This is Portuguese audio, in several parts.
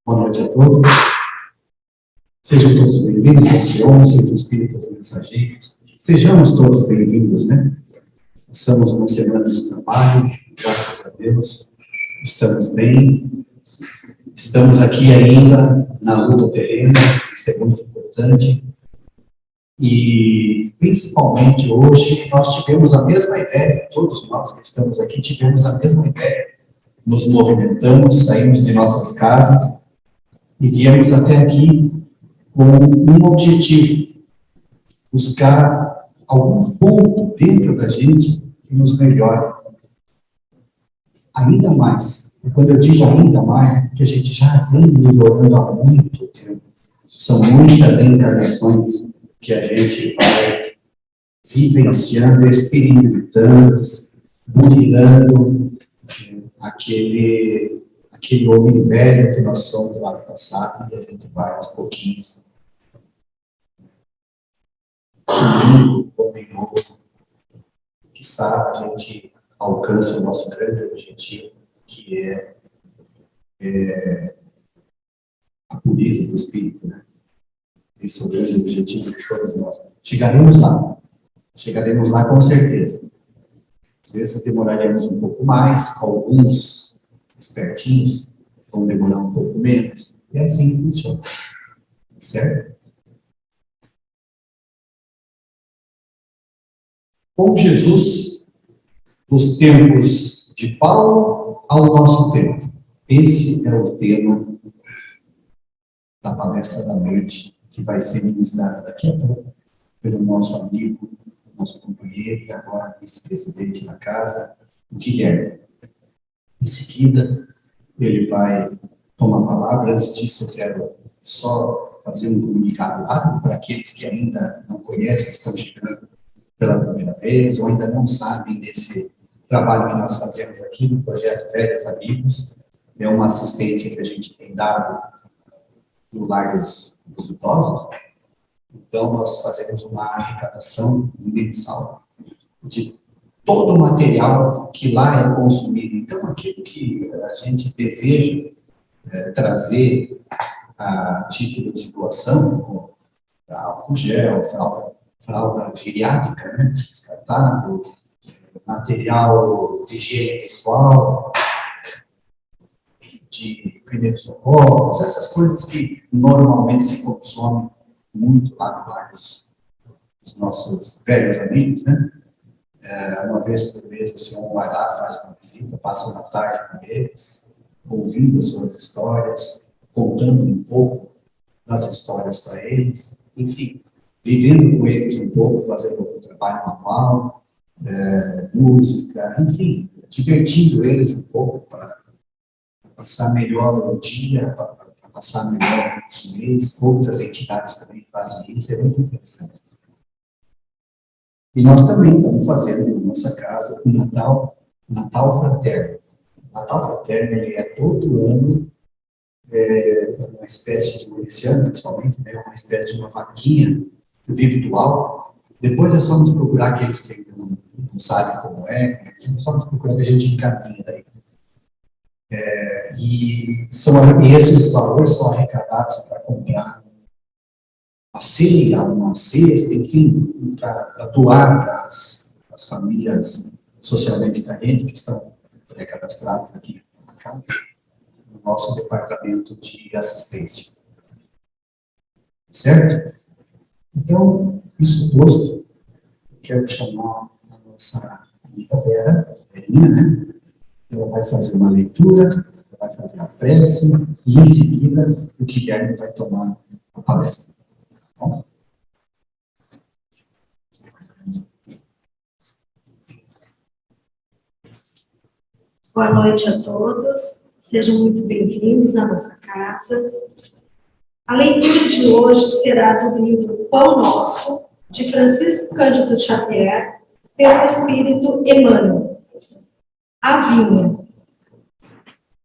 Boa noite a todos. Sejam todos bem-vindos ao Sion, Centro Espírita dos Mensageiros. Sejamos todos bem-vindos, né? Estamos numa semana de trabalho, graças a Deus. Estamos bem. Estamos aqui ainda na luta terrena, isso é muito importante. E, principalmente hoje, nós tivemos a mesma ideia, todos nós que estamos aqui tivemos a mesma ideia. Nos movimentamos, saímos de nossas casas e viemos até aqui com um objetivo: buscar algum ponto dentro da gente que nos melhore ainda mais. E quando eu digo ainda mais, é porque a gente já vem melhorando há muito tempo. São muitas encarnações que a gente vai vivenciando, experimentando, burilando aquele homem velho que nós somos lá no passado, e a gente vai aos pouquinhos sumindo o homem novo. Quizá a gente alcance o nosso grande objetivo, que é a pureza do espírito, né? Esse é o grande objetivo de todos nós. Chegaremos lá com certeza. Às vezes demoraremos um pouco mais, alguns espertinhos vão demorar um pouco menos, e assim funciona, certo? Com Jesus, dos tempos de Paulo ao nosso tempo. Esse é o tema da palestra da noite, que vai ser ministrada daqui a pouco pelo nosso amigo, nosso companheiro e agora vice-presidente da casa, o Guilherme. Em seguida, ele vai tomar a palavra. Antes disso, eu quero só fazer um comunicado rápido para aqueles que ainda não conhecem, que estão chegando pela primeira vez, ou ainda não sabem desse trabalho que nós fazemos aqui no projeto Velhos Amigos. É uma assistência que a gente tem dado no lar dos idosos. Então, nós fazemos uma arrecadação mensal de todo o material que lá é consumido. Então, aquilo que a gente deseja trazer a título de doação, como álcool gel, fralda geriátrica, né, descartável, material de higiene pessoal, de primeiros socorros, essas coisas que normalmente se consomem muito lá no lar dos nossos velhos amigos, né? Uma vez por mês o senhor vai lá, faz uma visita, passa uma tarde com eles, ouvindo as suas histórias, contando um pouco das histórias para eles, enfim, vivendo com eles um pouco, fazendo um trabalho manual, música, enfim, divertindo eles um pouco para passar melhor o dia, para passar melhor o mês. Outras entidades também fazem isso, é muito interessante. E nós também estamos fazendo na nossa casa o Natal Fraterno. O Natal Fraterno ele é todo ano uma espécie de, esse ano principalmente, né, uma espécie de uma vaquinha virtual. Depois é só nos procurar aqueles que ainda não sabem como é só nos procurar que a gente encaminha daí. E esses valores são arrecadados para comprar uma ceia, uma cesta, enfim, para doar para as famílias socialmente carentes que estão cadastradas aqui na casa, no nosso departamento de assistência. Certo? Então, isso posto, quero chamar a nossa amiga Verinha, né? Ela vai fazer uma leitura, vai fazer a prece, e em seguida o Guilherme vai tomar a palestra. Bom? Boa noite a todos, sejam muito bem-vindos à nossa casa. A leitura de hoje será do livro Pão Nosso, de Francisco Cândido Xavier, pelo Espírito Emmanuel. A vinha.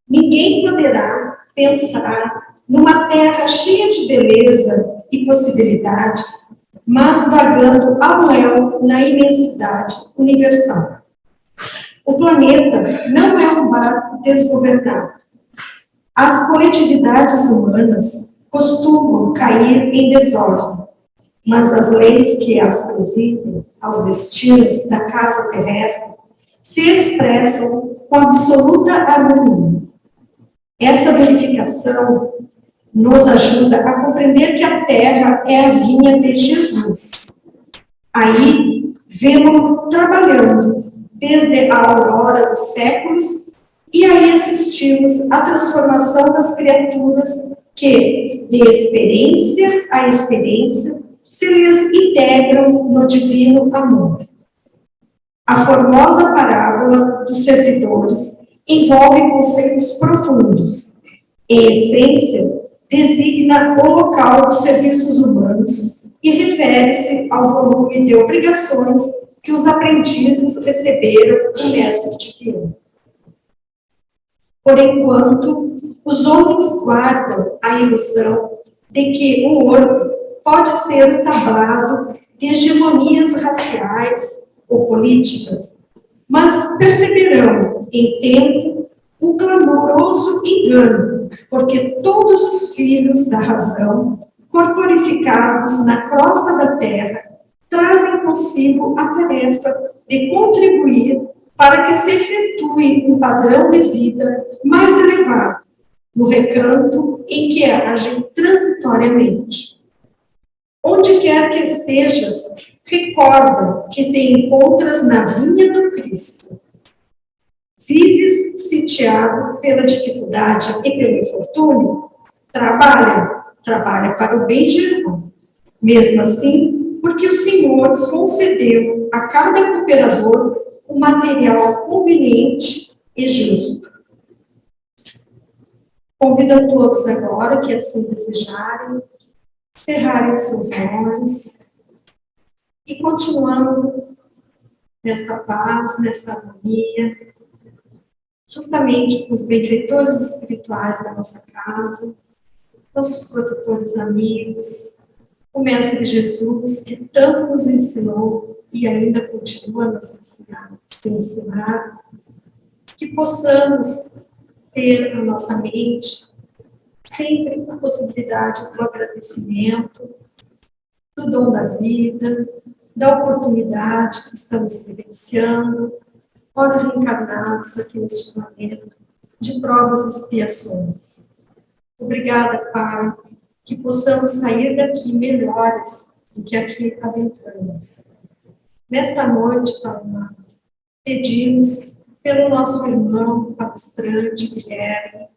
Ninguém poderá pensar numa terra cheia de beleza e possibilidades, mas vagando ao léu na imensidade universal. O planeta não é um barco desgovernado. As coletividades humanas costumam cair em desordem, mas as leis que as presidem aos destinos da casa terrestre se expressam com absoluta harmonia. Essa verificação nos ajuda a compreender que a Terra é a vinha de Jesus. Aí, vemos-lo trabalhando desde a aurora dos séculos e aí assistimos à transformação das criaturas que, de experiência a experiência, se lhes integram no divino amor. A formosa parábola dos servidores envolve conceitos profundos. Em essência, designa o local dos serviços humanos e refere-se ao volume de obrigações que os aprendizes receberam do mestre divino. Por enquanto, os homens guardam a ilusão de que o orbe pode ser o tablado de hegemonias raciais ou políticas, mas perceberão, em tempo, o clamoroso engano, porque todos os filhos da razão, corporificados na crosta da terra, trazem consigo a tarefa de contribuir para que se efetue um padrão de vida mais elevado, no recanto em que agem transitoriamente. Onde quer que estejas, recorda que te encontras na vinha do Cristo. Vives sitiado pela dificuldade e pelo infortúnio? Trabalha para o bem geral. Mesmo assim, porque o Senhor concedeu a cada cooperador um material conveniente e justo. Convido a todos agora que assim desejarem, cerrarem os seus olhos e continuando nesta paz, nessa harmonia, justamente com os benfeitores espirituais da nossa casa, nossos protetores amigos, o Mestre Jesus, que tanto nos ensinou e ainda continua a nos ensinar, que possamos ter na nossa mente sempre a possibilidade do agradecimento, do dom da vida, da oportunidade que estamos vivenciando, ora reencarnados aqui neste planeta, de provas e expiações. Obrigada, Pai, que possamos sair daqui melhores do que aqui adentramos. Nesta noite, Pai amado, pedimos pelo nosso irmão palestrante, Guilherme,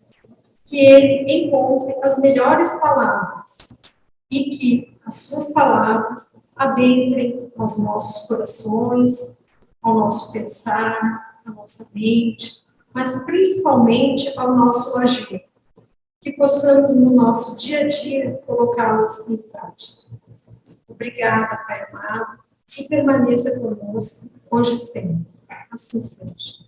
que ele encontre as melhores palavras e que as suas palavras adentrem aos nossos corações, ao nosso pensar, à nossa mente, mas principalmente ao nosso agir. Que possamos, no nosso dia a dia, colocá-las em prática. Obrigada, Pai amado, e permaneça conosco hoje e sempre. Assim seja.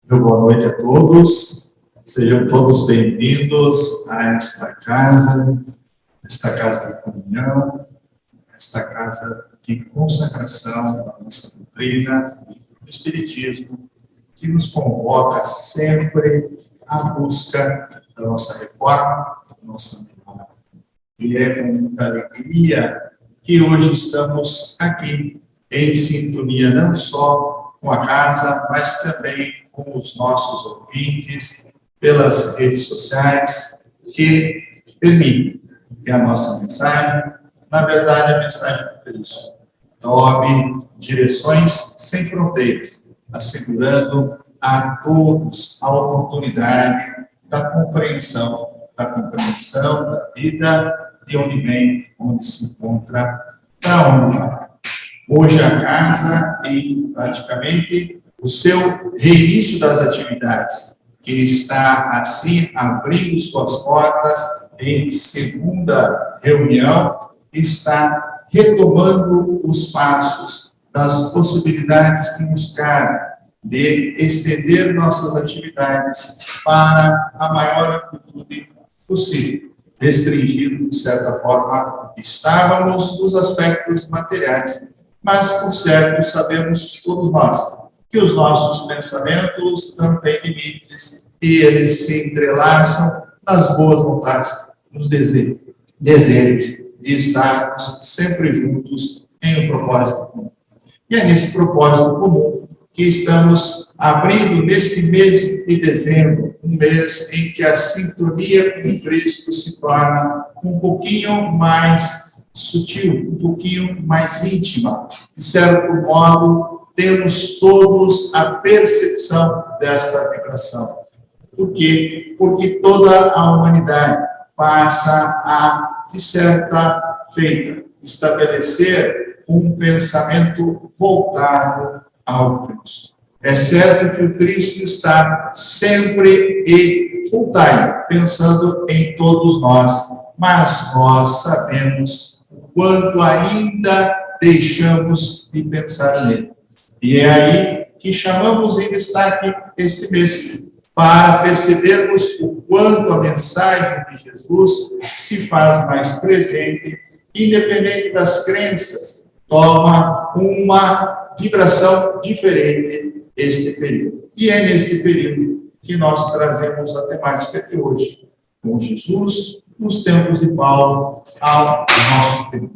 Boa noite a todos, sejam todos bem-vindos a esta casa de comunhão, esta casa de consagração da nossa doutrina, do Espiritismo, que nos convoca sempre à busca da nossa reforma, da nossa memória. E é com muita alegria que hoje estamos aqui, em sintonia não só com a casa, mas também com os nossos ouvintes, pelas redes sociais, que permitem que a nossa mensagem, na verdade, a mensagem de Cristo, tome direções sem fronteiras, assegurando a todos a oportunidade da compreensão da vida, de onde vem, onde se encontra, para onde vai. Hoje a casa e praticamente o seu reinício das atividades, que está assim abrindo suas portas em segunda reunião, está retomando os passos das possibilidades que nos cabem de estender nossas atividades para a maior amplitude possível, restringindo, de certa forma, estávamos nos aspectos materiais, mas, por certo, sabemos todos nós que os nossos pensamentos não têm limites e eles se entrelaçam nas boas vontades, nos desejos de estarmos sempre juntos em um propósito comum. E é nesse propósito comum que estamos abrindo neste mês de dezembro, um mês em que a sintonia com Cristo se torna um pouquinho mais sutil, um pouquinho mais íntima. De certo modo, temos todos a percepção desta vibração. Por quê? Porque toda a humanidade passa a, de certa feita, estabelecer um pensamento voltado ao Cristo. É certo que o Cristo está sempre e full time, pensando em todos nós, mas nós sabemos o quanto ainda deixamos de pensar nele. E é aí que chamamos em destaque este mês, para percebermos o quanto a mensagem de Jesus se faz mais presente, independente das crenças, toma uma vibração diferente este período. E é neste período que nós trazemos a temática de hoje, com Jesus nos tempos de Paulo ao nosso tempo.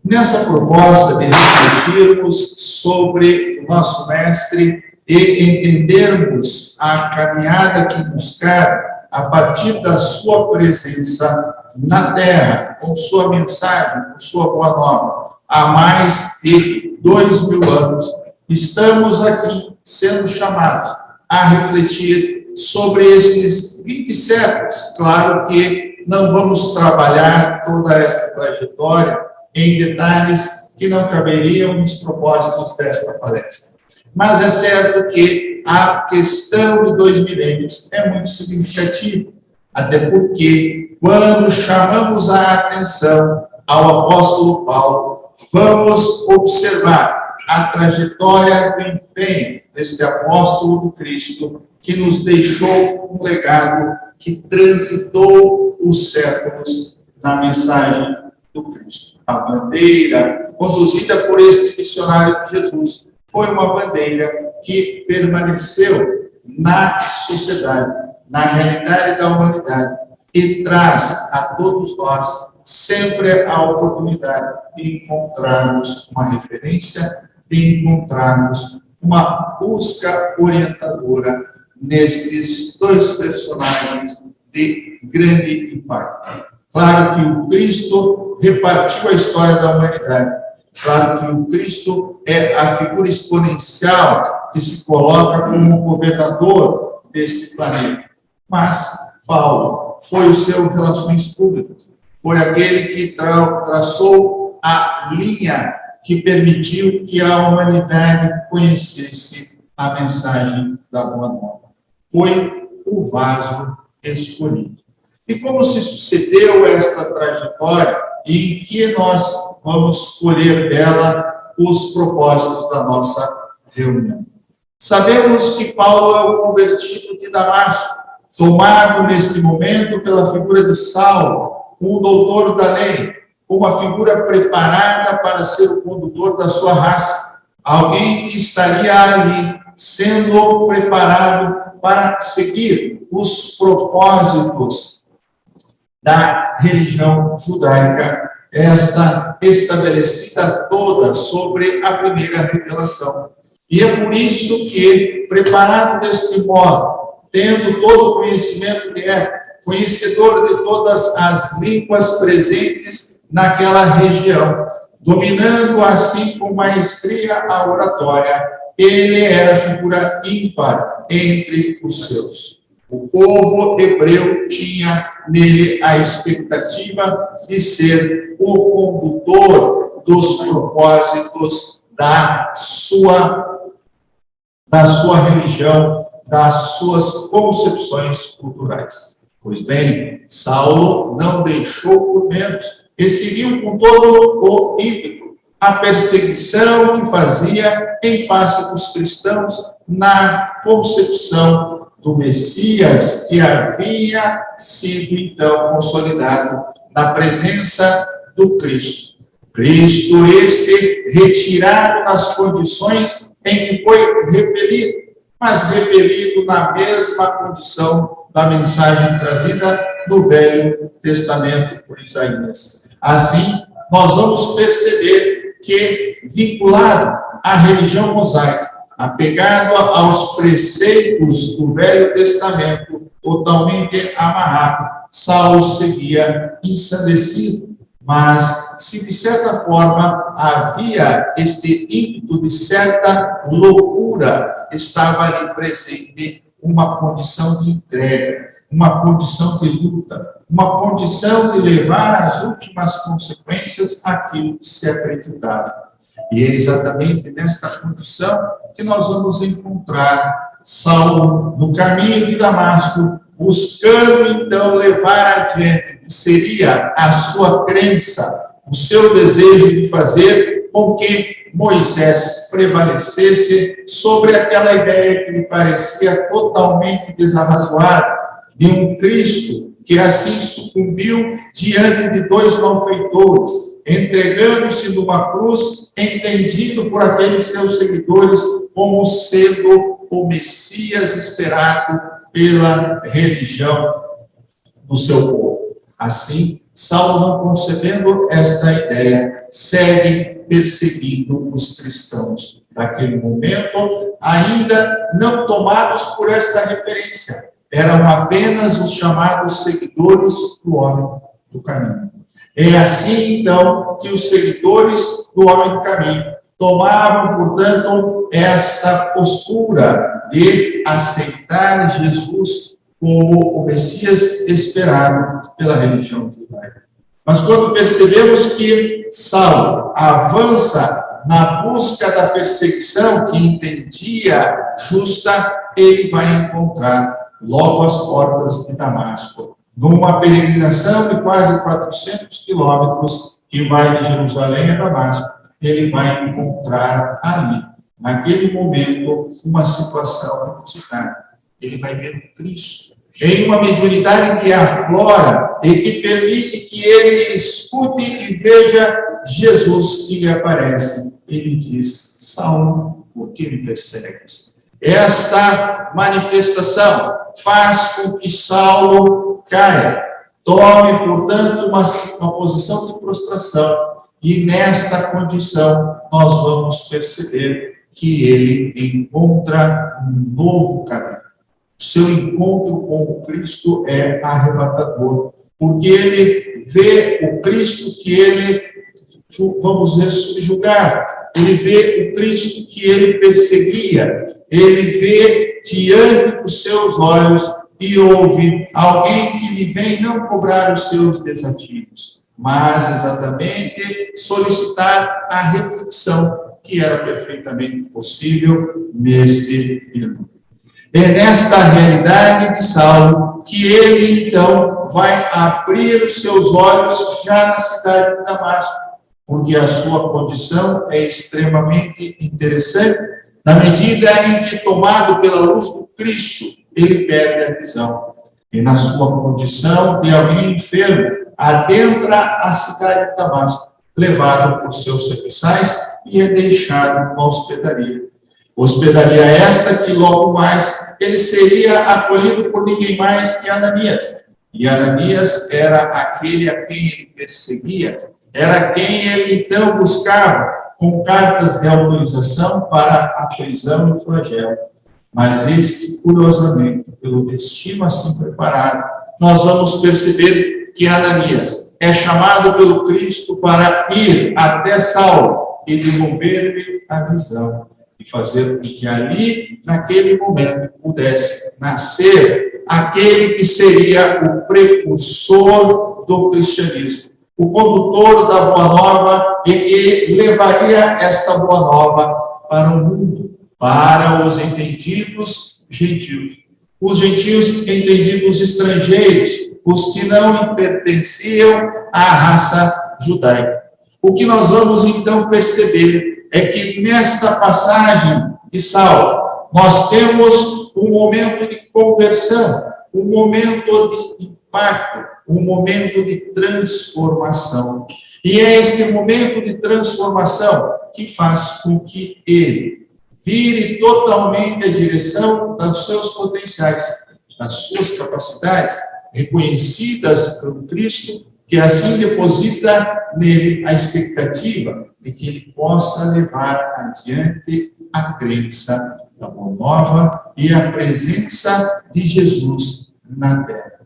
Nessa proposta de refletirmos sobre o nosso mestre e entendermos a caminhada que nos cabe a partir da sua presença na Terra, com sua mensagem, com sua boa nova, há mais de 2000 anos, estamos aqui sendo chamados a refletir sobre esses 20 séculos. Claro que não vamos trabalhar toda essa trajetória em detalhes que não caberiam nos propósitos desta palestra. Mas é certo que a questão de 2 milênios é muito significativa, até porque, quando chamamos a atenção ao apóstolo Paulo, vamos observar a trajetória do empenho deste apóstolo do Cristo, que nos deixou um legado que transitou os séculos na mensagem do Cristo. A bandeira conduzida por este missionário de Jesus foi uma bandeira que permaneceu na sociedade, na realidade da humanidade, e traz a todos nós sempre a oportunidade de encontrarmos uma referência, de encontrarmos uma busca orientadora nestes 2 personagens de grande impacto. Claro que o Cristo repartiu a história da humanidade. Claro que o Cristo é a figura exponencial que se coloca como governador deste planeta. Mas Paulo foi o seu relações públicas, foi aquele que traçou a linha que permitiu que a humanidade conhecesse a mensagem da Boa Nova. Foi o vaso escolhido. E como se sucedeu esta trajetória, e em que nós vamos escolher dela os propósitos da nossa reunião. Sabemos que Paulo é o convertido de Damasco, tomado neste momento pela figura de Saulo, um doutor da lei, uma figura preparada para ser o condutor da sua raça, alguém que estaria ali sendo preparado para seguir os propósitos da religião judaica, esta estabelecida toda sobre a primeira revelação. E é por isso que, preparado deste modo, tendo todo o conhecimento de época, conhecedor de todas as línguas presentes naquela região, dominando assim com maestria a oratória, ele era figura ímpar entre os seus. O povo hebreu tinha nele a expectativa de ser o condutor dos propósitos da sua religião, das suas concepções culturais. Pois bem, Saulo não deixou por menos e seguiu com todo o ímpeto a perseguição que fazia em face dos cristãos na concepção do Messias que havia sido então consolidado na presença do Cristo. Cristo este retirado das condições em que foi repelido, mas repelido na mesma condição da mensagem trazida no Velho Testamento por Isaías. Assim, nós vamos perceber que, vinculado à religião mosaica, apegado aos preceitos do Velho Testamento, totalmente amarrado, Saulo seguia ensandecido. Mas, se de certa forma havia este ímpeto de certa loucura, estava ali presente uma condição de entrega, uma condição de luta, uma condição de levar às últimas consequências aquilo que se acreditava. E é exatamente nesta condição que nós vamos encontrar Saulo no caminho de Damasco, buscando então levar adiante o que seria a sua crença, o seu desejo de fazer com que Moisés prevalecesse sobre aquela ideia que lhe parecia totalmente desarrazoada, de um Cristo que assim sucumbiu diante de dois malfeitores, entregando-se numa cruz, entendido por aqueles seus seguidores como sendo o Messias esperado pela religião do seu povo. Assim, Saulo, não concebendo esta ideia, segue perseguindo os cristãos daquele momento, ainda não tomados por esta referência. Eram apenas os chamados seguidores do homem do caminho. É assim, então, que os seguidores do homem do caminho tomavam, portanto, esta postura de aceitar Jesus como o Messias esperado pela religião judaica. Mas quando percebemos que Saulo avança na busca da perseguição que entendia justa, ele vai encontrar logo as portas de Damasco, numa peregrinação de quase 400 quilômetros que vai de Jerusalém a Damasco. Ele vai encontrar ali, naquele momento, uma situação inusitada. Ele vai ver o Cristo em uma mediunidade que aflora e que permite que ele escute e veja Jesus que lhe aparece. Ele diz: Saulo, por que me persegues? Esta manifestação faz com que Saulo caia, tome, portanto, uma posição de prostração, e nesta condição nós vamos perceber que ele encontra um novo caminho. O seu encontro com o Cristo é arrebatador, porque ele vê o Cristo que ele, vamos dizer, subjugava. Ele vê o Cristo que ele perseguia. Ele vê diante dos seus olhos e ouve alguém que lhe vem não cobrar os seus desativos, mas exatamente solicitar a reflexão que era perfeitamente possível neste irmão. É nesta realidade de Saulo que ele, então, vai abrir os seus olhos já na cidade de Damasco, porque a sua condição é extremamente interessante, na medida em que, tomado pela luz do Cristo, ele perde a visão. E na sua condição de alguém enfermo, adentra a cidade de Damasco, levado por seus serviçais e é deixado na hospedaria. Hospedaria esta que logo mais ele seria acolhido por ninguém mais que Ananias. E Ananias era aquele a quem ele perseguia, era quem ele então buscava com cartas de autorização para a prisão e o flagelo. Mas este, curiosamente, pelo destino assim preparado, nós vamos perceber que Ananias é chamado pelo Cristo para ir até Saulo e devolver-lhe a visão. e fazer com que ali, naquele momento, pudesse nascer aquele que seria o precursor do cristianismo, o condutor da Boa Nova e que levaria esta Boa Nova para o mundo, para os entendidos gentios. Os gentios entendidos estrangeiros, os que não pertenciam à raça judaica. O que nós vamos então perceber é que nesta passagem de Saulo, nós temos um momento de conversão, um momento de impacto, um momento de transformação. E é este momento de transformação que faz com que ele vire totalmente a direção dos seus potenciais, das suas capacidades, reconhecidas pelo Cristo, que assim deposita nele a expectativa de que ele possa levar adiante a crença da Boa Nova e a presença de Jesus na terra.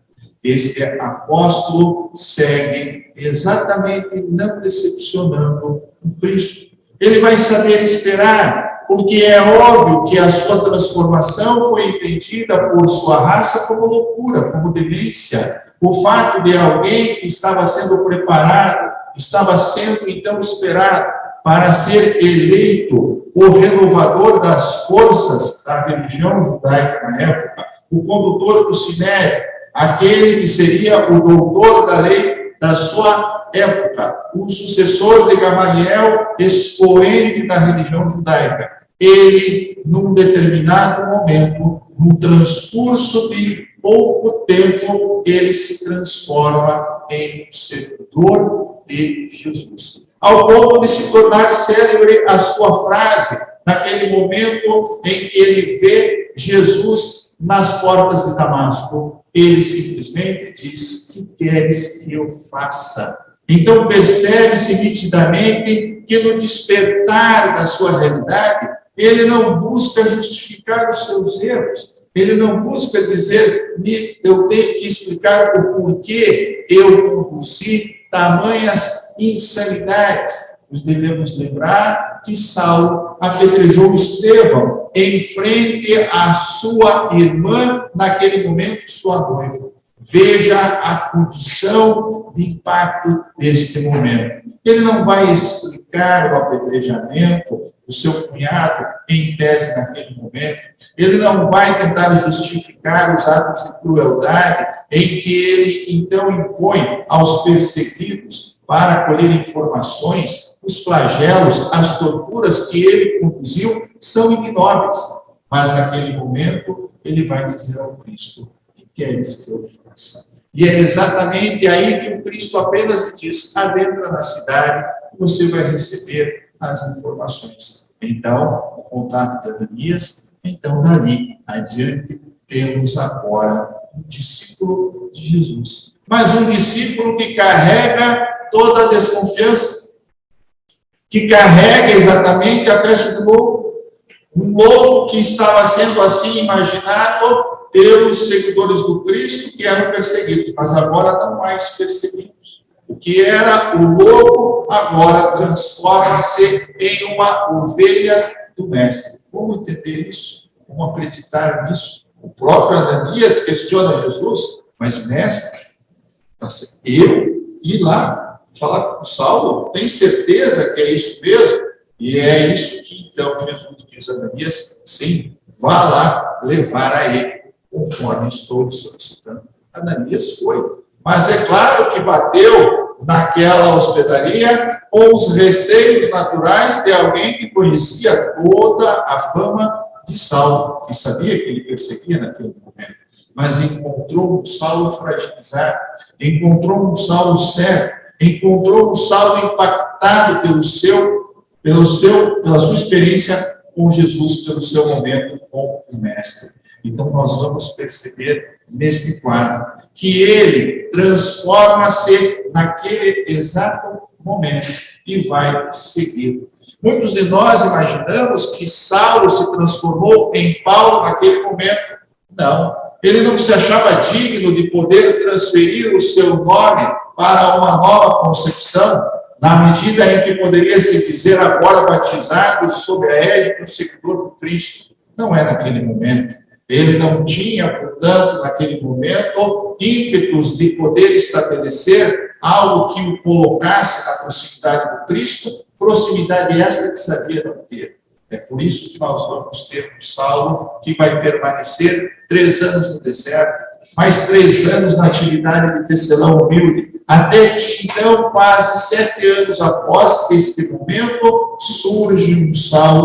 Este apóstolo segue exatamente não decepcionando o Cristo. Ele vai saber esperar, porque é óbvio que a sua transformação foi entendida por sua raça como loucura, como demência. O fato de alguém que estava sendo preparado, estava sendo então esperado para ser eleito o renovador das forças da religião judaica na época, o condutor do Sinédrio, aquele que seria o doutor da lei da sua época, o sucessor de Gamaliel, expoente da religião judaica. Ele, num determinado momento, no transcurso de pouco tempo, ele se transforma em um seguidor de Jesus. Ao ponto de se tornar célebre a sua frase, naquele momento em que ele vê Jesus nas portas de Damasco, ele simplesmente diz: "Que queres que eu faça?" Então percebe-se nitidamente que no despertar da sua realidade, ele não busca justificar os seus erros, ele não busca dizer: eu tenho que explicar o porquê eu conduzi tamanhas insanidades. Nós devemos lembrar que Saulo apedrejou Estevão em frente à sua irmã, naquele momento sua noiva. Veja a condição de impacto deste momento. Ele não vai explicar o apedrejamento do seu cunhado em tese naquele momento. Ele não vai tentar justificar os atos de crueldade em que ele então impõe aos perseguidos para colher informações. Os flagelos, as torturas que ele conduziu são ignóbeis. Mas naquele momento ele vai dizer ao Cristo: "Que queres que eu faça?" E é exatamente aí que o Cristo apenas lhe diz: "Adentra na cidade e você vai receber as informações." Então, o contato de Ananias, então dali adiante, temos agora um discípulo de Jesus. Mas um discípulo que carrega toda a desconfiança, que carrega exatamente a peste do lobo. Um lobo que estava sendo assim imaginado pelos seguidores do Cristo, que eram perseguidos, mas agora não mais perseguidos. O que era o lobo, agora transforma-se em uma ovelha do Mestre. Como entender isso? Como acreditar nisso? O próprio Ananias questiona Jesus: "Mas, Mestre, eu ir lá falar com Saulo, tem certeza que é isso mesmo?" E é isso que então Jesus diz a Ananias: "Sim, vá lá levar a ele, conforme estou solicitando." Ananias foi. Mas é claro que bateu naquela hospedaria com os receios naturais de alguém que conhecia toda a fama de Saulo, que sabia que ele perseguia naquele momento. Mas encontrou um Saulo fragilizado, encontrou um Saulo cego, encontrou um Saulo impactado pela sua experiência com Jesus, pelo seu momento com o Mestre. Então, nós vamos perceber neste quadro que ele transforma-se naquele exato momento e vai seguir. Muitos de nós imaginamos que Saulo se transformou em Paulo naquele momento. Não. Ele não se achava digno de poder transferir o seu nome para uma nova concepção. na medida em que poderia se dizer agora batizado sob a égide do seguidor do Cristo. Não é naquele momento. Ele não tinha, portanto, naquele momento, ímpetos de poder estabelecer algo que o colocasse na proximidade do Cristo, proximidade esta que sabia não ter. É por isso que nós vamos ter um Saulo que vai permanecer 3 anos no deserto, mais 3 anos na atividade de tecelão humilde, até que então, quase 7 anos após este momento, surge um Saulo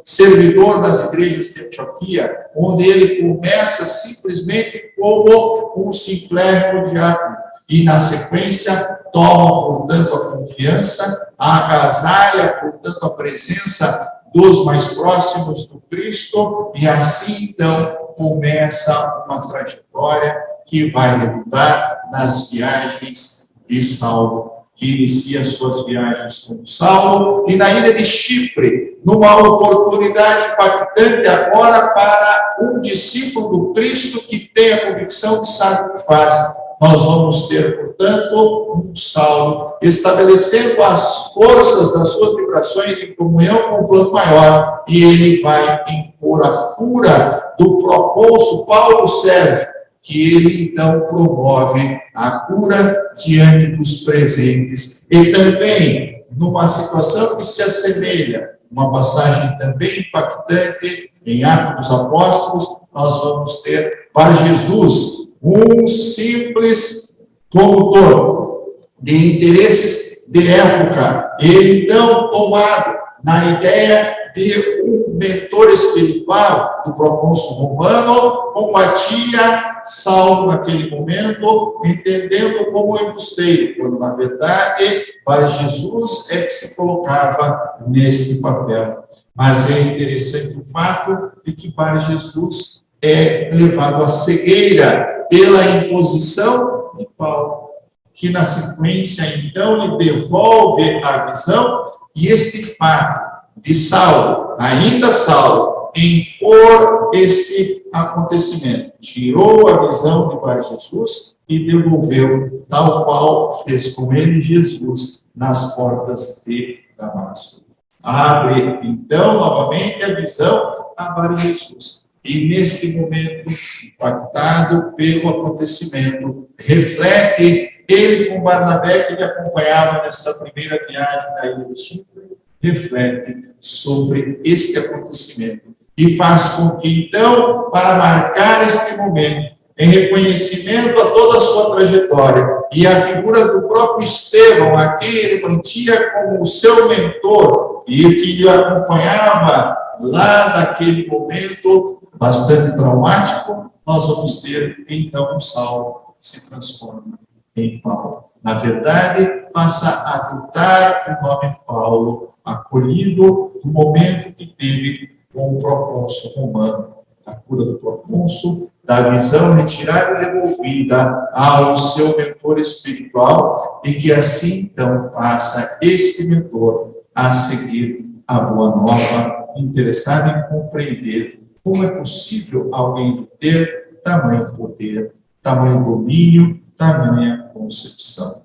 servidor das igrejas de Antioquia, onde ele começa simplesmente como um simplérrimo diácono, e na sequência toma, portanto, a confiança, agasalha, portanto, a presença dos mais próximos do Cristo, e assim, então, começa uma trajetória que vai resultar nas viagens de Saulo, que inicia suas viagens como Saulo, e na ilha de Chipre, numa oportunidade impactante agora para um discípulo do Cristo que tem a convicção que sabe o que faz. Nós vamos ter, portanto, um Saulo estabelecendo as forças das suas vibrações em comunhão com o plano maior, e ele vai impor a cura do procônsul Paulo Sérgio, que ele então promove a cura diante dos presentes. E também, numa situação que se assemelha, uma passagem também impactante em Atos dos Apóstolos, nós vamos ter para Jesus um simples promotor de interesses de época, ele então tomado na ideia de um mentor espiritual do procônsul romano, combatia Saulo naquele momento, entendendo como embusteiro, quando na verdade para Jesus é que se colocava neste papel. Mas é interessante o fato de que para Jesus é levado à cegueira pela imposição de Paulo, que na sequência então lhe devolve a visão, e este fato de Saulo, ainda Saulo, impor este acontecimento, tirou a visão de Bar Jesus e devolveu, tal qual fez com ele Jesus nas portas de Damasco. Abre então novamente a visão a Bar Jesus. E neste momento, impactado pelo acontecimento, reflete ele com Barnabé, que lhe acompanhava nesta primeira viagem da ilha de Chipre, reflete sobre este acontecimento e faz com que, então, para marcar este momento, em reconhecimento a toda a sua trajetória e a figura do próprio Estevão, a quem ele mantinha como o seu mentor e que lhe acompanhava lá naquele momento bastante traumático, nós vamos ter, então, um Saulo que se transforma em Paulo. Na verdade, passa a adotar o nome Paulo, acolhido no momento que teve com o procônsul romano, a cura do procônsul, da visão retirada e devolvida ao seu mentor espiritual, e que assim, então, passa este mentor a seguir a boa nova, interessado em compreender como é possível alguém ter tamanho poder, tamanho domínio, tamanha concepção.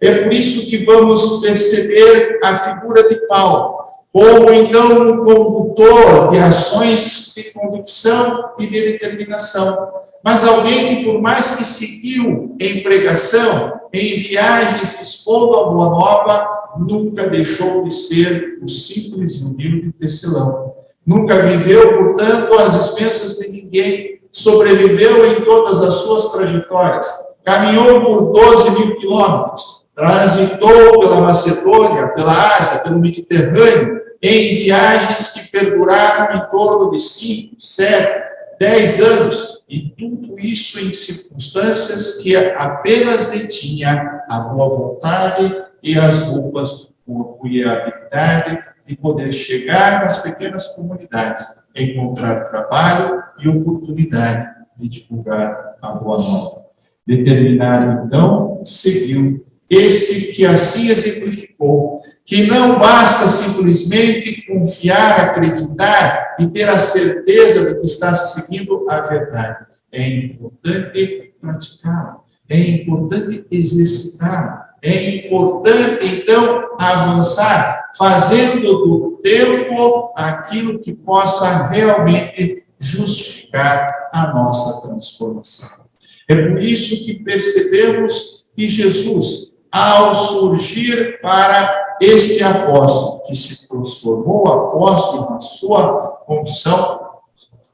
É por isso que vamos perceber a figura de Paulo como, então, um condutor de ações de convicção e de determinação. Mas alguém que, por mais que seguiu em pregação, em viagens, expondo a boa nova, nunca deixou de ser o simples e humilde tecelão. Nunca viveu, portanto, às expensas de ninguém, sobreviveu em todas as suas trajetórias, caminhou por 12.000 quilômetros, transitou pela Macedônia, pela Ásia, pelo Mediterrâneo, em viagens que perduraram em torno de 5, 7, 10 anos, e tudo isso em circunstâncias que apenas detinha a boa vontade e as roupas do corpo e a habilidade de poder chegar nas pequenas comunidades, encontrar trabalho e oportunidade de divulgar a boa nova. Determinado, então, seguiu este que assim exemplificou, que não basta simplesmente confiar, acreditar e ter a certeza de que está seguindo a verdade. É importante praticá-la, é importante exercitar, É importante, então, avançar, fazendo do tempo aquilo que possa realmente justificar a nossa transformação. É por isso que percebemos que Jesus, ao surgir para este apóstolo, que se transformou apóstolo na sua condição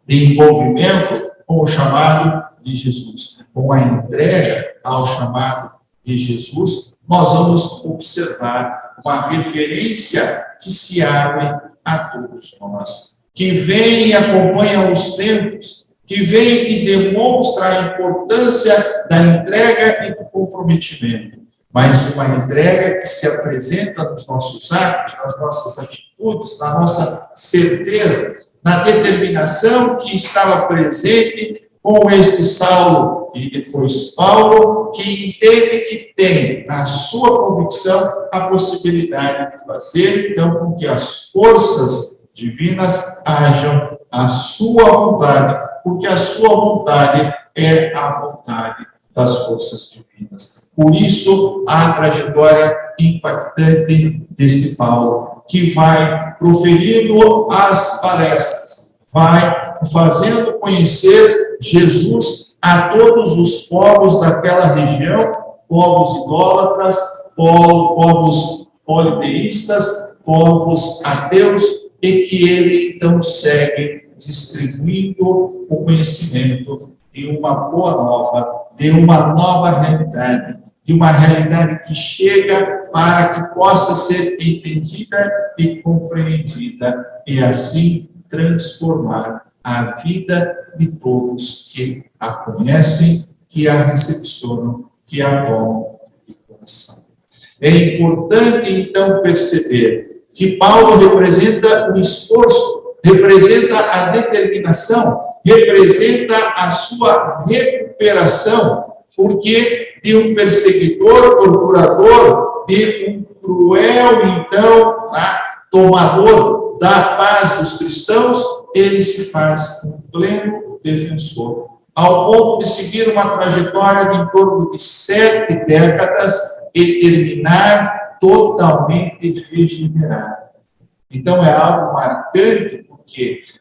de envolvimento com o chamado de Jesus, com a entrega ao chamado de Jesus, nós vamos observar uma referência que se abre a todos nós, que vem e acompanha os tempos, que vem e demonstra a importância da entrega e do comprometimento, mas uma entrega que se apresenta nos nossos atos, nas nossas atitudes, na nossa certeza, na determinação que estava presente com este Saulo e depois Paulo, que entende que tem na sua convicção a possibilidade de fazer, então, com que as forças divinas hajam a sua vontade, porque a sua vontade é a vontade das forças divinas. Por isso, a trajetória impactante deste Paulo, que vai proferindo as palestras, vai fazendo conhecer Jesus a todos os povos daquela região, povos idólatras, povos politeístas, povos ateus, e que ele então segue distribuindo o conhecimento de uma boa nova, de uma nova realidade, de uma realidade que chega para que possa ser entendida e compreendida, e assim transformar a vida de todos que a conhecem, que a recepcionam, que a tomam de coração. É importante, então, perceber que Paulo representa o esforço, representa a determinação, representa a sua recuperação, porque de um perseguidor, torturador, de um cruel, então, tomador da paz dos cristãos, ele se faz um pleno defensor, ao ponto de seguir uma trajetória de em torno de 7 décadas e terminar totalmente regenerado. Então, é algo marcante,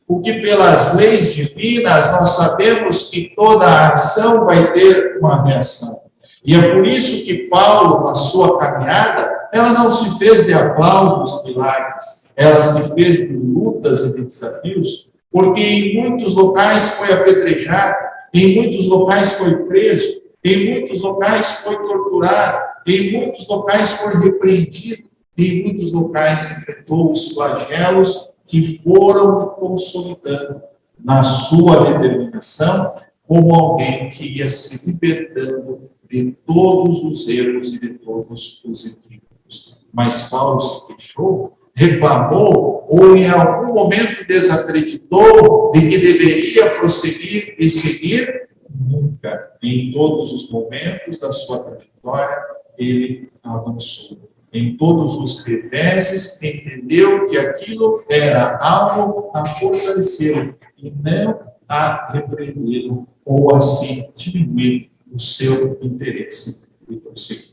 porque pelas leis divinas nós sabemos que toda a ação vai ter uma reação. E é por isso que Paulo, na sua caminhada, ela não se fez de aplausos e milagres, ela se fez de lutas e de desafios, porque em muitos locais foi apedrejado, em muitos locais foi preso, em muitos locais foi torturado, em muitos locais foi repreendido, em muitos locais enfrentou os flagelos que foram consolidando na sua determinação como alguém que ia se libertando de todos os erros e de todos os equívocos. Mas Paulo se queixou, reclamou, ou em algum momento desacreditou de que deveria prosseguir e seguir? Nunca. Em todos os momentos da sua trajetória, ele avançou. Em todos os reveses, entendeu que aquilo era algo a fortalecê-lo e não a repreendê-lo ou assim diminuir o seu interesse de prosseguir.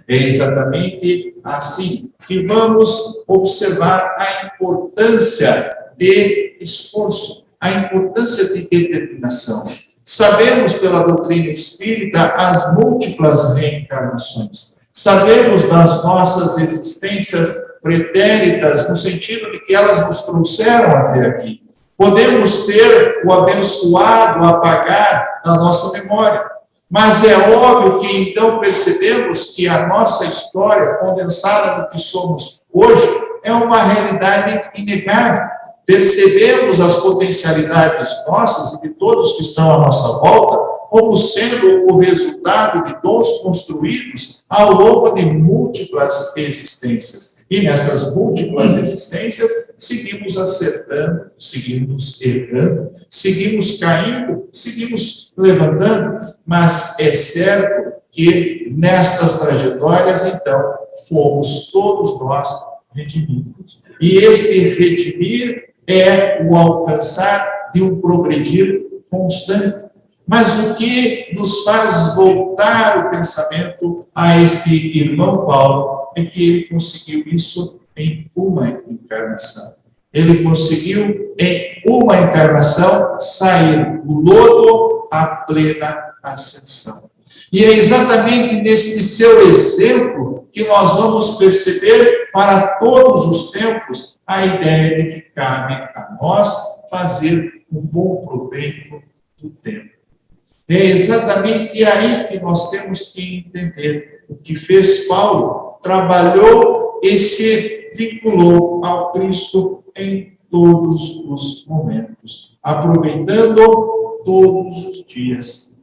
É exatamente assim que vamos observar a importância de esforço, a importância de determinação. Sabemos pela doutrina espírita as múltiplas reencarnações. Sabemos das nossas existências pretéritas, no sentido de que elas nos trouxeram até aqui. Podemos ter o abençoado apagar da nossa memória. Mas é óbvio que então percebemos que a nossa história, condensada no que somos hoje, é uma realidade inegável. Percebemos as potencialidades nossas e de todos que estão à nossa volta como sendo o resultado de dons construídos ao longo de múltiplas existências. E nessas múltiplas existências, seguimos acertando, seguimos errando, seguimos caindo, seguimos levantando, mas é certo que nestas trajetórias, então, fomos todos nós redimidos. E este redimir é o alcançar de um progredir constante. Mas o que nos faz voltar o pensamento a este irmão Paulo é que ele conseguiu isso em uma encarnação. Ele conseguiu, em uma encarnação, sair do lodo à plena ascensão. E é exatamente neste seu exemplo que nós vamos perceber para todos os tempos a ideia de que cabe a nós fazer um bom proveito do tempo. É exatamente aí que nós temos que entender o que fez Paulo, trabalhou e se vinculou ao Cristo em todos os momentos, aproveitando todos os dias.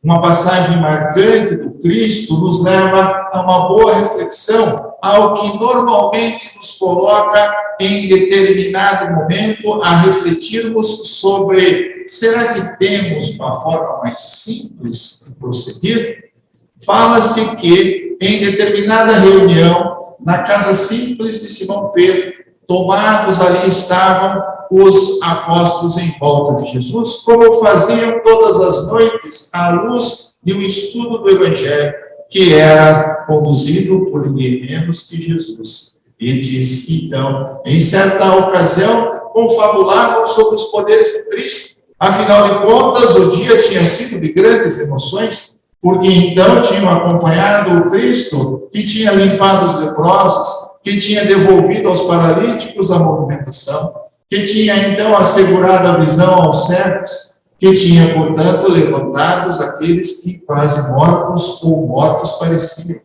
Uma passagem marcante do Cristo nos leva a uma boa reflexão, ao que normalmente nos coloca em determinado momento a refletirmos sobre: será que temos uma forma mais simples de prosseguir? Fala-se que em determinada reunião, na casa simples de Simão Pedro, tomados ali estavam os apóstolos em volta de Jesus, como faziam todas as noites à luz de um estudo do Evangelho, que era conduzido por ninguém menos que Jesus. E diz que, então, em certa ocasião, confabulavam sobre os poderes do Cristo. Afinal de contas, o dia tinha sido de grandes emoções, porque então tinham acompanhado o Cristo, que tinha limpado os leprosos, que tinha devolvido aos paralíticos a movimentação, que tinha então assegurado a visão aos cegos, que tinha, portanto, levantado aqueles que quase mortos ou mortos pareciam.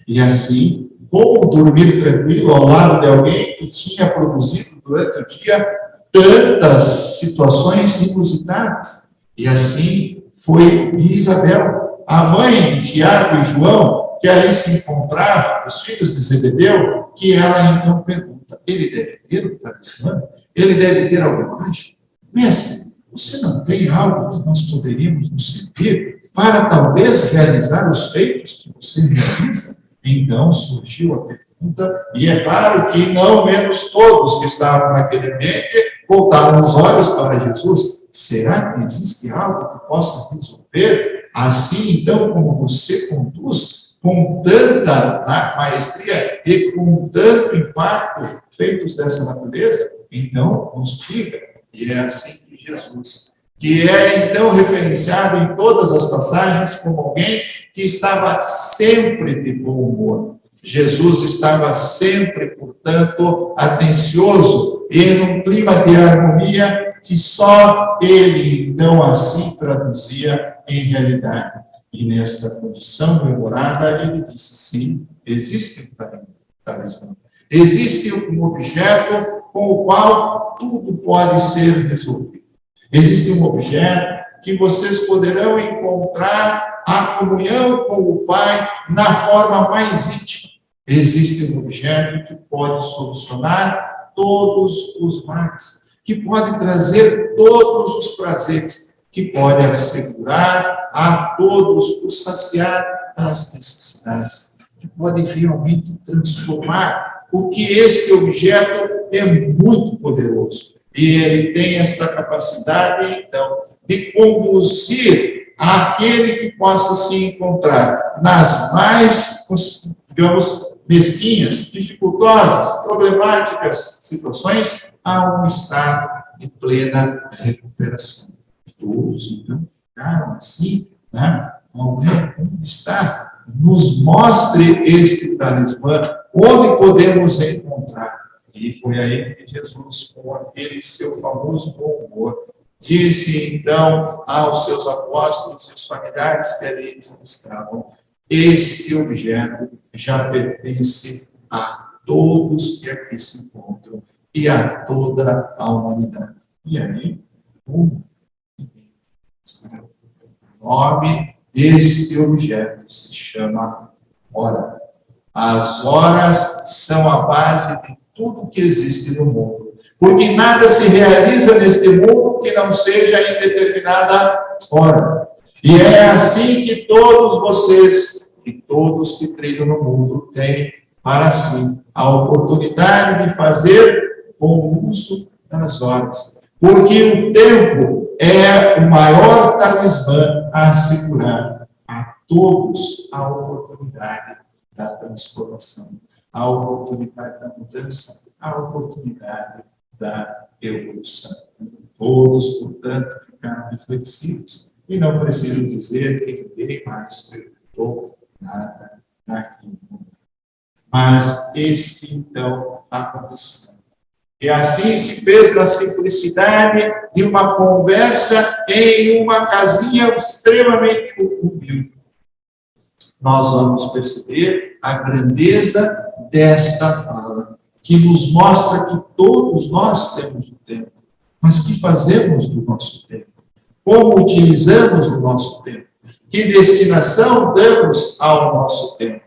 E assim, como dormir tranquilo ao lado de alguém que tinha produzido durante o dia tantas situações inusitadas? E assim foi de Isabel, a mãe de Tiago e João, que ali se encontravam, os filhos de Zebedeu, que ela então pergunta: ele deve ter o talismã? Ele deve ter algo mágico? Mestre, você não tem algo que nós poderíamos nos servir para talvez realizar os feitos que você realiza? Então surgiu a pergunta, e é claro que não menos todos que estavam naquele ambiente voltaram os olhos para Jesus. Será que existe algo que possa resolver? Assim, então, como você conduz com tanta maestria e com tanto impacto feitos dessa natureza, então nos diga. E é assim que Jesus, que é então referenciado em todas as passagens como alguém que estava sempre de bom humor. Jesus estava sempre, portanto, atencioso e num clima de harmonia que só ele, então, assim traduzia em realidade. E nesta condição memorada, ele disse: sim, existe um talismã. Existe um objeto com o qual tudo pode ser resolvido. Existe um objeto que vocês poderão encontrar a comunhão com o Pai na forma mais íntima. Existe um objeto que pode solucionar todos os males, que pode trazer todos os prazeres, que pode assegurar a todos o saciar das necessidades, que pode realmente transformar, porque este objeto é muito poderoso. E ele tem esta capacidade, então, de conduzir aquele que possa se encontrar nas mais, digamos, mesquinhas, dificultosas, problemáticas situações, a um estado de plena recuperação. Todos, então, ficaram assim, né? Onde está? Nos mostre este talismã, onde podemos encontrar. E foi aí que Jesus, com aquele seu famoso bom humor, disse então aos seus apóstolos e os familiares que ali estavam: este objeto já pertence a todos que aqui se encontram e a toda a humanidade. E aí, o nome deste objeto se chama hora. As horas são a base de tudo que existe no mundo, porque nada se realiza neste mundo que não seja em determinada hora. E é assim que todos vocês e todos que trilham no mundo têm para si a oportunidade de fazer bom uso das horas, porque o tempo é o maior talismã a assegurar a todos a oportunidade da transformação, a oportunidade da mudança, a oportunidade da evolução. Todos, portanto, ficaram reflexivos e não preciso dizer que ninguém mais perguntou nada naquele momento. Mas este, então, aconteceu. E assim se fez na simplicidade de uma conversa em uma casinha extremamente humilde. Nós vamos perceber a grandeza desta fala, que nos mostra que todos nós temos o tempo. Mas que fazemos do nosso tempo? Como utilizamos o nosso tempo? Que destinação damos ao nosso tempo?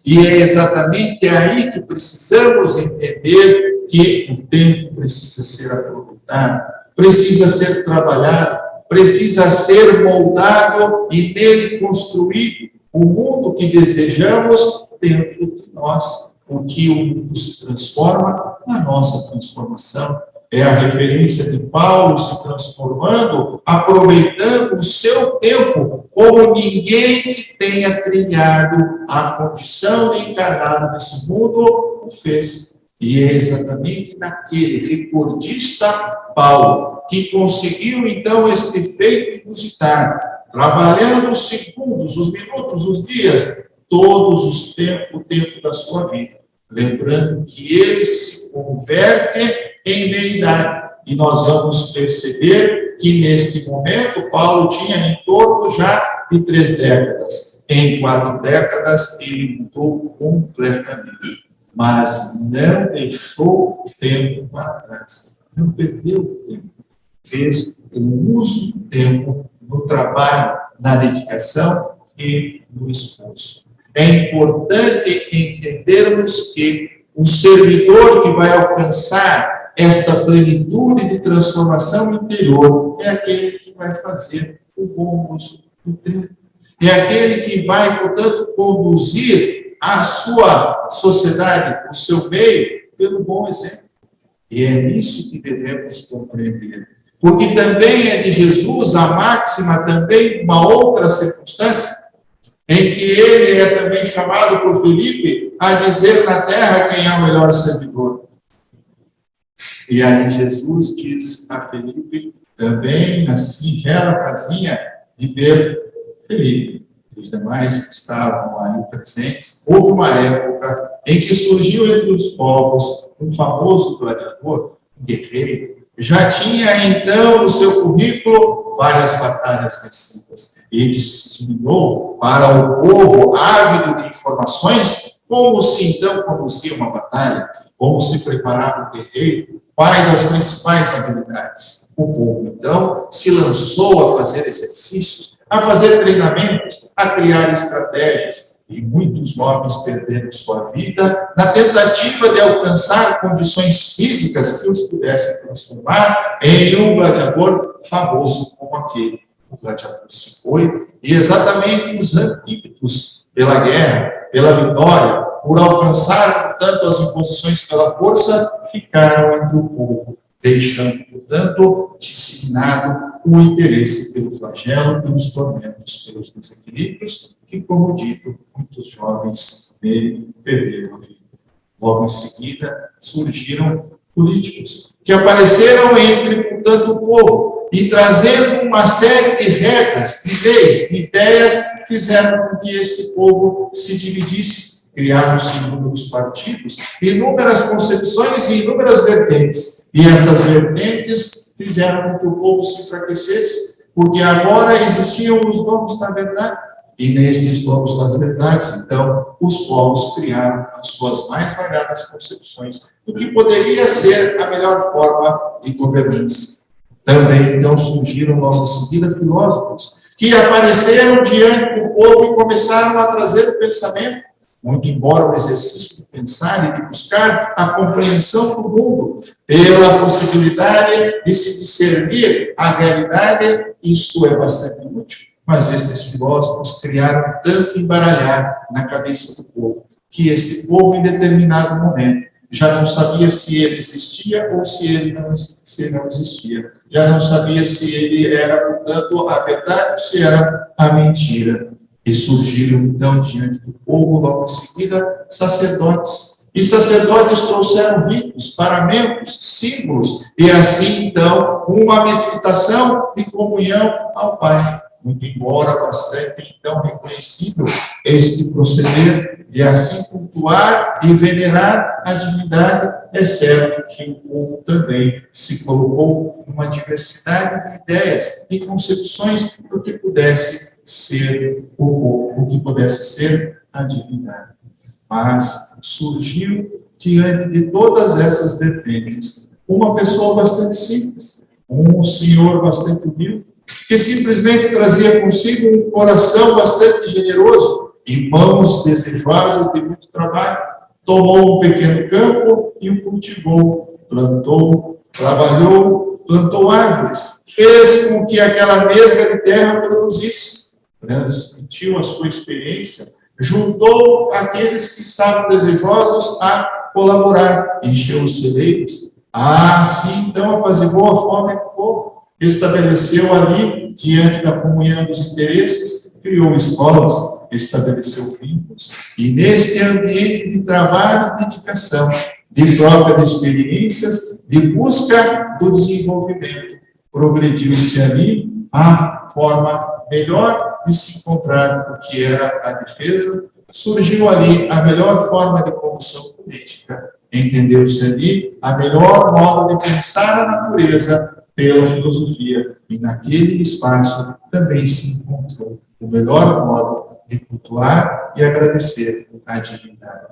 E é exatamente aí que precisamos entender que o tempo precisa ser aproveitado, precisa ser trabalhado, precisa ser moldado e nele construído o mundo que desejamos dentro de nós. O que o mundo se transforma, a nossa transformação. É a referência de Paulo se transformando, aproveitando o seu tempo, como ninguém que tenha trilhado a condição de encarnar nesse mundo o fez. E é exatamente naquele recordista Paulo que conseguiu, então, este feito inusitado, trabalhando os segundos, os minutos, os dias, todos os tempos, o tempo da sua vida. Lembrando que ele se converte em deidade. E nós vamos perceber que, neste momento, Paulo tinha em torno já de 3 décadas. Em 4 décadas, ele mudou completamente. Mas não deixou o tempo para trás. Não perdeu o tempo. Fez o uso do tempo no trabalho, na dedicação e no esforço. É importante entendermos que o servidor que vai alcançar esta plenitude de transformação interior é aquele que vai fazer o bom uso do tempo. É aquele que vai, portanto, conduzir a sua sociedade, o seu meio, pelo bom exemplo. E é nisso que devemos compreender. Porque também é de Jesus a máxima, também uma outra circunstância, em que ele é também chamado por Filipe a dizer na terra quem é o melhor servidor. E aí Jesus diz a Filipe, também na singela casinha de Pedro, Filipe, e os demais que estavam ali presentes, houve uma época em que surgiu entre os povos um famoso gladiador, um guerreiro, já tinha então no seu currículo várias batalhas vencidas. E disseminou para o povo ávido de informações como se então conduzia uma batalha, como se preparava um guerreiro, quais as principais habilidades. O povo então se lançou a fazer exercícios, a fazer treinamentos, a criar estratégias. E muitos jovens perderam sua vida na tentativa de alcançar condições físicas que os pudessem transformar em um gladiador famoso como aquele. O gladiador se foi e exatamente os antídotos pela guerra, pela vitória, por alcançar, portanto, as imposições pela força, ficaram entre o povo, deixando, portanto, disseminado o interesse pelo flagelo, pelos tormentos, pelos desequilíbrios, que, como dito, muitos jovens nele perderam a vida. Logo em seguida, surgiram políticos, que apareceram entre, portanto, o povo, e trazendo uma série de regras, de leis, de ideias, fizeram com que este povo se dividisse. Criaram-se inúmeros partidos, inúmeras concepções e inúmeras vertentes. E estas vertentes fizeram com que o povo se enfraquecesse, porque agora existiam os donos da verdade. E nestes donos das verdades, então, os povos criaram as suas mais variadas concepções do que poderia ser a melhor forma de governança. Também, então, surgiram logo em seguida filósofos, que apareceram diante do povo e começaram a trazer o pensamento, muito embora o exercício de pensar e de buscar a compreensão do mundo, pela possibilidade de se discernir a realidade, isto é bastante útil. Mas estes filósofos criaram tanto embaralhar na cabeça do povo, que este povo, em determinado momento, Já não sabia se ele existia ou se ele não existia. Já não sabia se ele era, portanto, a verdade ou se era a mentira. E surgiram, então, diante do povo, logo em seguida, sacerdotes. E sacerdotes trouxeram ritos, paramentos, símbolos, e assim, então, uma meditação e comunhão ao Pai. Muito embora bastante, então, reconhecido este proceder de assim cultuar e venerar a divindade, é certo que o povo também se colocou numa diversidade de ideias e concepções do que pudesse ser o povo, o que pudesse ser a divindade. Mas surgiu, diante de todas essas vertentes, uma pessoa bastante simples, um senhor bastante humilde, que simplesmente trazia consigo um coração bastante generoso e mãos desejosas de muito trabalho. Tomou um pequeno campo e o cultivou, plantou, trabalhou, plantou árvores, fez com que aquela mesga de terra produzisse, transmitiu a sua experiência, juntou aqueles que estavam desejosos a colaborar, encheu os celeiros. Assim, então, apaziguou a fome do povo, estabeleceu ali, diante da comunhão dos interesses, criou escolas, estabeleceu vínculos, e neste ambiente de trabalho e dedicação, de troca de experiências, de busca do desenvolvimento, progrediu-se ali a forma melhor de se encontrar o que era a defesa, surgiu ali a melhor forma de condução política, entendeu-se ali a melhor modo de pensar a natureza pela filosofia, e naquele espaço também se encontrou o melhor modo de cultuar e agradecer a divindade.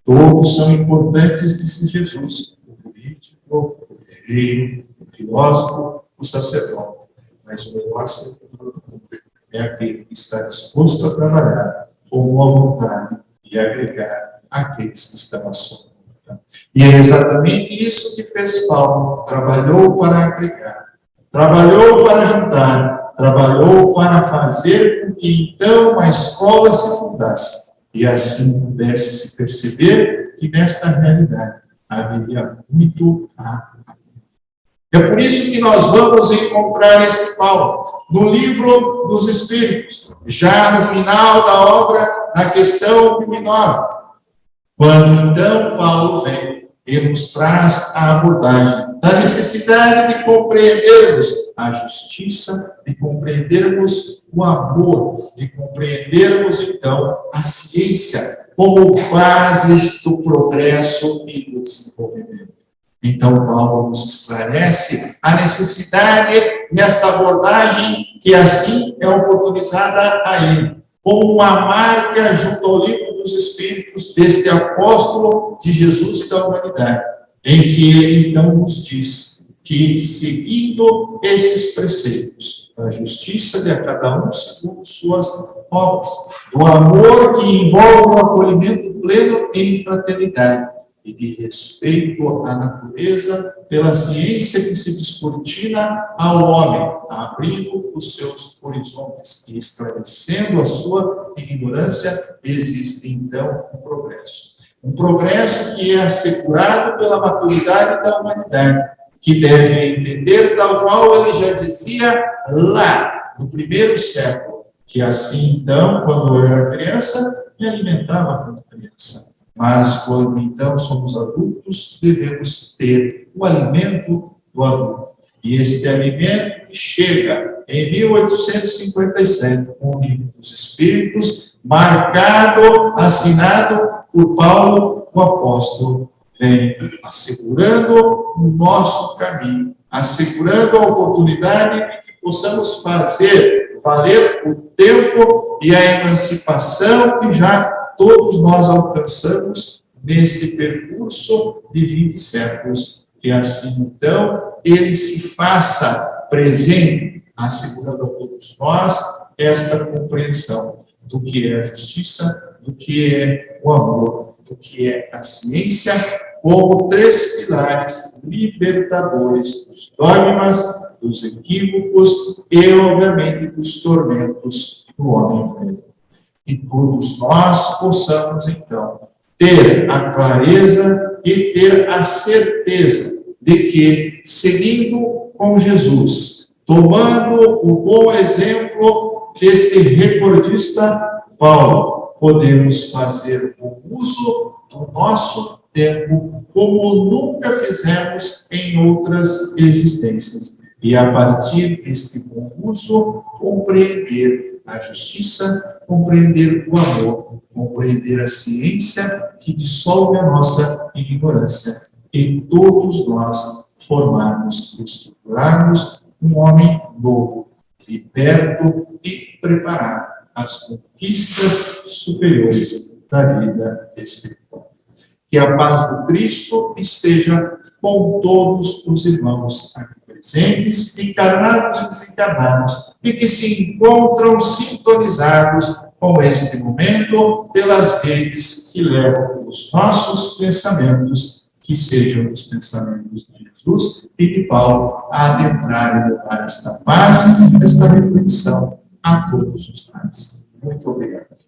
Todos são importantes, disse Jesus, o político, o guerreiro, o filósofo, o sacerdote, mas o melhor servidor do mundo é aquele que está disposto a trabalhar com boa vontade e agregar aqueles que estão à sua volta. E é exatamente isso que fez Paulo. Trabalhou para agregar, trabalhou para juntar, trabalhou para fazer com que então a escola se fundasse e assim pudesse se perceber que nesta realidade haveria muito a. É por isso que nós vamos encontrar este Paulo no livro dos Espíritos, já no final da obra, na questão 9. Quando então Paulo vem e nos traz a abordagem da necessidade de compreendermos a justiça, de compreendermos o amor, de compreendermos então a ciência como bases do progresso e do desenvolvimento. Então, Paulo nos esclarece a necessidade desta abordagem que assim é oportunizada a ele, como uma marca junto ao livro dos Espíritos deste apóstolo de Jesus e da humanidade, em que ele então nos diz que, seguindo esses preceitos, a justiça de a cada um segundo suas obras, do amor que envolve o acolhimento pleno em fraternidade, e de respeito à natureza pela ciência que se descortina ao homem, abrindo os seus horizontes e esclarecendo a sua ignorância, existe então um progresso. Um progresso que é assegurado pela maturidade da humanidade, que deve entender, tal qual ele já dizia lá, no primeiro século, que assim então, quando eu era criança, me alimentava como criança. Mas, quando então somos adultos, devemos ter o alimento do adulto. E este alimento que chega em 1857, com o livro dos Espíritos, marcado, assinado por Paulo, o apóstolo, vem assegurando o nosso caminho, assegurando a oportunidade de que possamos fazer valer o tempo e a emancipação que já todos nós alcançamos neste percurso de 20 séculos. E assim, então, ele se faça presente, assegurando a todos nós esta compreensão do que é a justiça, do que é o amor, do que é a ciência, como 3 pilares libertadores dos dogmas, dos equívocos e, obviamente, dos tormentos do homem velho. E todos nós possamos, então, ter a clareza e ter a certeza de que, seguindo com Jesus, tomando o bom exemplo deste recordista Paulo, podemos fazer o uso do nosso tempo como nunca fizemos em outras existências. E, a partir deste bom uso, compreender a justiça, compreender o amor, compreender a ciência que dissolve a nossa ignorância, e todos nós formarmos e estruturarmos um homem novo, liberto e preparado às conquistas superiores da vida espiritual. Que a paz do Cristo esteja com todos os irmãos aqui presentes, encarnados e desencarnados, e que se encontram sintonizados com este momento pelas redes que levam os nossos pensamentos, que sejam os pensamentos de Jesus e de Paulo, a adentrar e levar esta paz, esta reflexão a todos os lares. Muito obrigado.